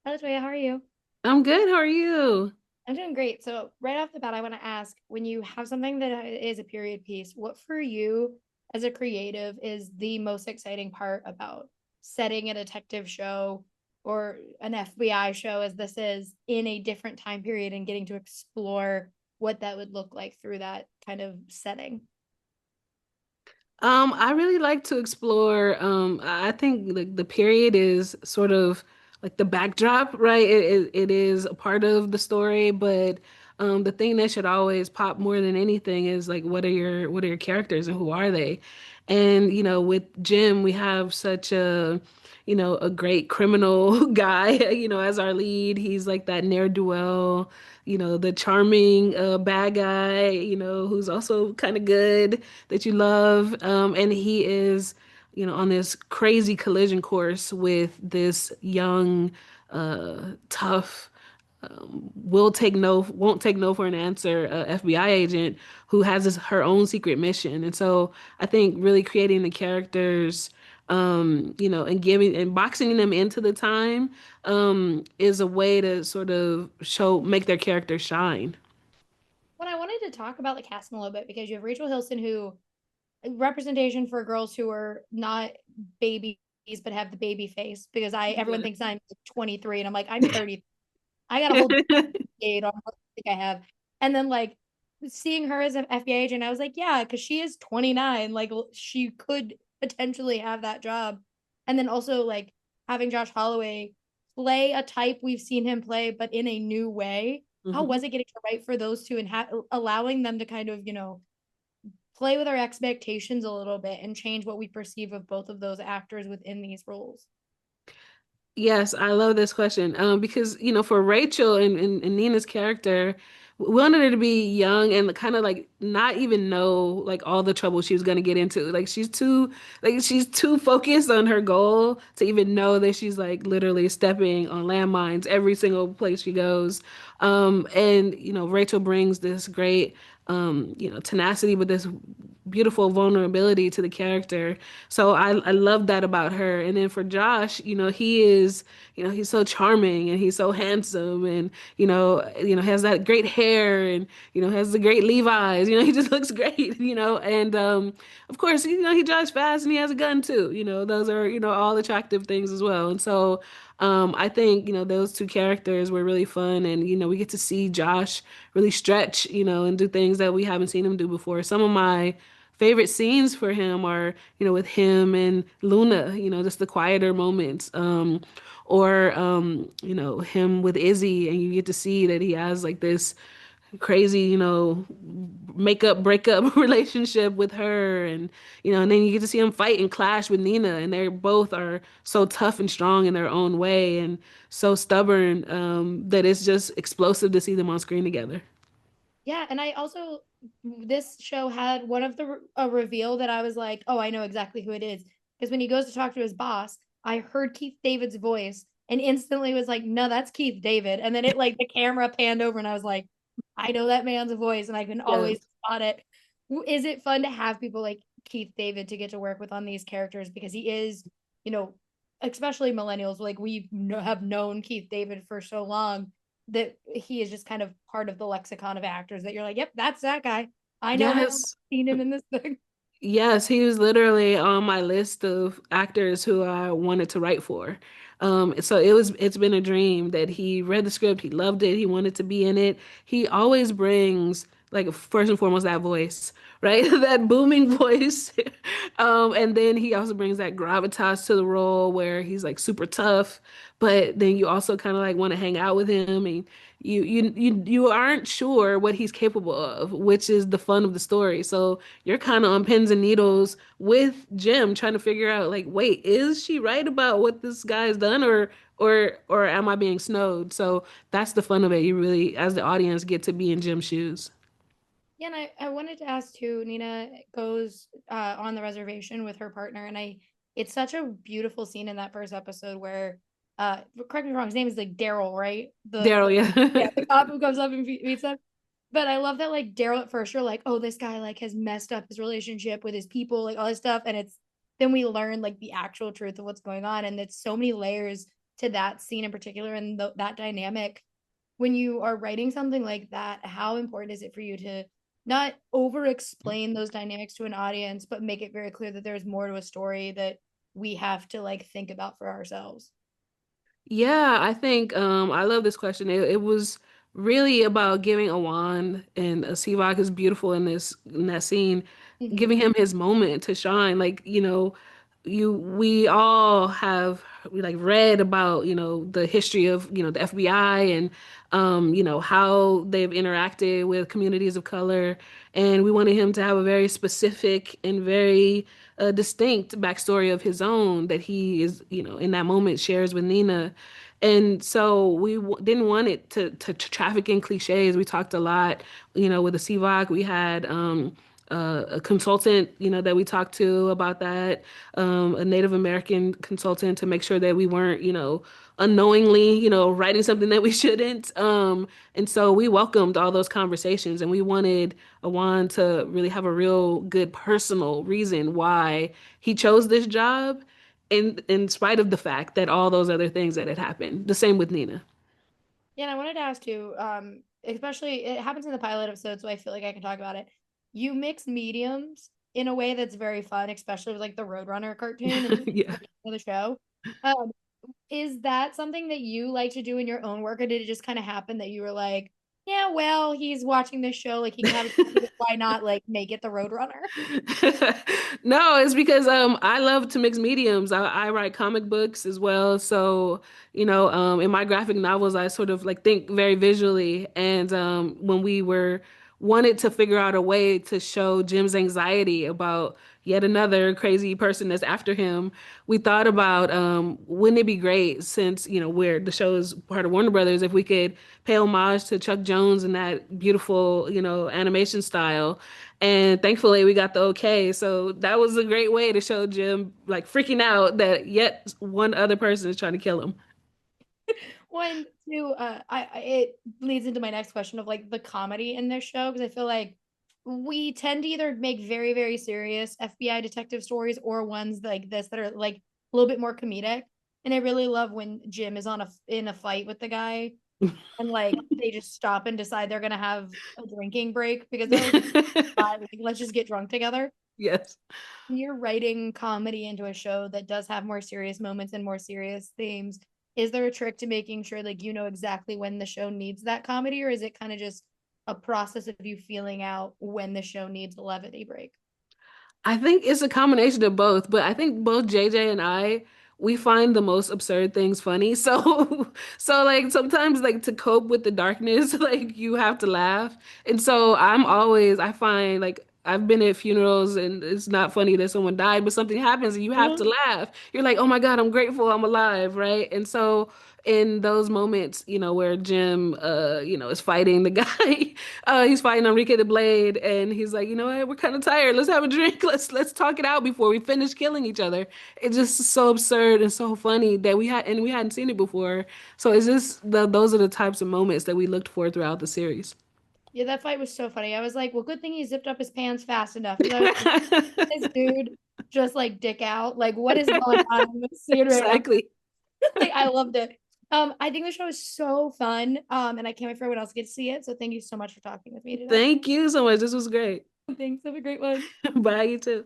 Hi, LaToya, how are you? I'm good. How are you? I'm doing great. So, right off the bat, I want to ask when you have something that is a period piece, what for you as a creative is the most exciting part about setting a detective show or an FBI show, as this is, in a different time period and getting to explore what that would look like through that kind of setting? I really like to explore. I think the period is sort of like the backdrop, right? It is a part of the story, but the thing that should always pop more than anything is like what are your characters and who are they? And with Jim, we have such a great criminal guy, as our lead. He's like that ne'er-do-well, the charming bad guy, who's also kind of good that you love. And he is, on this crazy collision course with this young, tough, won't take no for an answer, FBI agent who has her own secret mission. And so I think really creating the characters, and giving and boxing them into the time, is a way to sort of make their character shine. When I wanted to talk about the casting a little bit because you have Rachel Hilson, who representation for girls who are not babies but have the baby face because I everyone Yeah. thinks I'm 23 and I'm like I'm 30. I got a whole decade on what I think I have. And then like seeing her as an FBI agent, I was like, yeah, because she is 29. Like she could potentially have that job. And then also like having Josh Holloway play a type we've seen him play, but in a new way. How Mhm. was it getting to write for those two and allowing them to kind of, play with our expectations a little bit and change what we perceive of both of those actors within these roles? Yes, I love this question. Because for Rachel and Nina's character, we wanted her to be young and kind of like not even know like all the trouble she was gonna get into. She's too focused on her goal to even know that she's like literally stepping on landmines every single place she goes. And Rachel brings this great tenacity with this beautiful vulnerability to the character. So I love that about her. And then for Josh, he's so charming and he's so handsome and has that great hair and has the great Levi's. He just looks great, and of course, he drives fast and he has a gun too. Those are, all attractive things as well. And so I think, those two characters were really fun and we get to see Josh really stretch, and do things that we haven't seen him do before. Some of my favorite scenes for him are, with him and Luna, just the quieter moments. Or him with Izzy, and you get to see that he has like this crazy, makeup breakup relationship with her, and then you get to see him fight and clash with Nina, and they both are so tough and strong in their own way, and so stubborn, that it's just explosive to see them on screen together. Yeah, and I also this show had one of the a reveal that I was like, oh, I know exactly who it is. Because when he goes to talk to his boss, I heard Keith David's voice and instantly was like, no, that's Keith David. And then it like the camera panned over and I was like, I know that man's voice and I can always Yes. spot it. Is it fun to have people like Keith David to get to work with on these characters because he is, you know, especially millennials, like we have known Keith David for so long that he is just kind of part of the lexicon of actors that you're like, yep, that's that guy. I know him. I've Yes. seen him in this thing. Yes, he was literally on my list of actors who I wanted to write for. So it's been a dream that he read the script, he loved it, he wanted to be in it. He always brings like first and foremost that voice, right? That booming voice. And then he also brings that gravitas to the role where he's like super tough, but then you also kind of like want to hang out with him and you aren't sure what he's capable of, which is the fun of the story. So you're kind of on pins and needles with Jim trying to figure out like, wait, is she right about what this guy has done or am I being snowed? So that's the fun of it. You really, as the audience, get to be in Jim's shoes. Yeah, and I wanted to ask too. Nina goes on the reservation with her partner, and it's such a beautiful scene in that first episode where correct me if I'm wrong, his name is like Daryl, right? Daryl, Yeah, yeah. the cop who comes up and meets them. But I love that like Daryl at first you're like, oh, this guy like has messed up his relationship with his people, like all this stuff. And it's then we learn like the actual truth of what's going on. And it's so many layers to that scene in particular and that dynamic. When you are writing something like that, how important is it for you to not over explain those dynamics to an audience, but make it very clear that there's more to a story that we have to like think about for ourselves? Yeah, I think I love this question. It was really about giving Awan, and Sivak is beautiful in this in that scene, Mhm. giving him his moment to shine. Like, you know, we all have we like read about, you know, the history of, you know, the FBI and you know, how they've interacted with communities of color. And we wanted him to have a very specific and very distinct backstory of his own that he is, you know, in that moment shares with Nina. And so we didn't want it to traffic in cliches. We talked a lot, you know, with the CVOC. We had a consultant, you know, that we talked to about that, a Native American consultant to make sure that we weren't, you know, unknowingly, you know, writing something that we shouldn't. And so we welcomed all those conversations, and we wanted Awan to really have a real good personal reason why he chose this job in spite of the fact that all those other things that had happened. The same with Nina. Yeah, and I wanted to ask you, especially it happens in the pilot episode, so I feel like I can talk about it. You mix mediums in a way that's very fun, especially with like the Roadrunner cartoon and Yeah. the show. Um, is that something that you like to do in your own work, or did it just kind of happen that you were like, yeah, well, he's watching this show, like he can have it, why not like make it the Roadrunner? No, it's because I love to mix mediums. I write comic books as well. So, you know, in my graphic novels I sort of like think very visually. And when we were wanted to figure out a way to show Jim's anxiety about yet another crazy person that's after him, we thought about wouldn't it be great since, you know, we're the show is part of Warner Brothers, if we could pay homage to Chuck Jones and that beautiful, you know, animation style. And thankfully we got the okay. So that was a great way to show Jim like freaking out that yet one other person is trying to kill him. One, two, it leads into my next question of like the comedy in this show, because I feel like we tend to either make very, very serious FBI detective stories or ones like this that are like a little bit more comedic. And I really love when Jim is in a fight with the guy and like they just stop and decide they're gonna have a drinking break because they're like, "Bye, like, let's just get drunk together." Yes. You're writing comedy into a show that does have more serious moments and more serious themes, is there a trick to making sure like you know exactly when the show needs that comedy, or is it kind of just a process of you feeling out when the show needs a levity break? I think it's a combination of both, but I think both JJ and I, we find the most absurd things funny. So, so like sometimes like to cope with the darkness, like you have to laugh. And so I find like I've been at funerals and it's not funny that someone died, but something happens and you have to laugh. You're like, oh my God, I'm grateful I'm alive, right? And so in those moments, you know, where Jim, you know, is fighting the guy. He's fighting Enrique the Blade, and he's like, you know what? We're kind of tired. Let's have a drink. Let's talk it out before we finish killing each other. It's just so absurd and so funny that we hadn't seen it before. So it's just those are the types of moments that we looked for throughout the series. Yeah, that fight was so funny. I was like, well, good thing he zipped up his pants fast enough because I was like, this dude just like dick out. Like, what is going on in this scene right now? Exactly. Like, I loved it. I think the show is so fun. And I can't wait for everyone else to get to see it. So thank you so much for talking with me today. Thank you so much. This was great. Thanks. Have a great one. Bye, you too.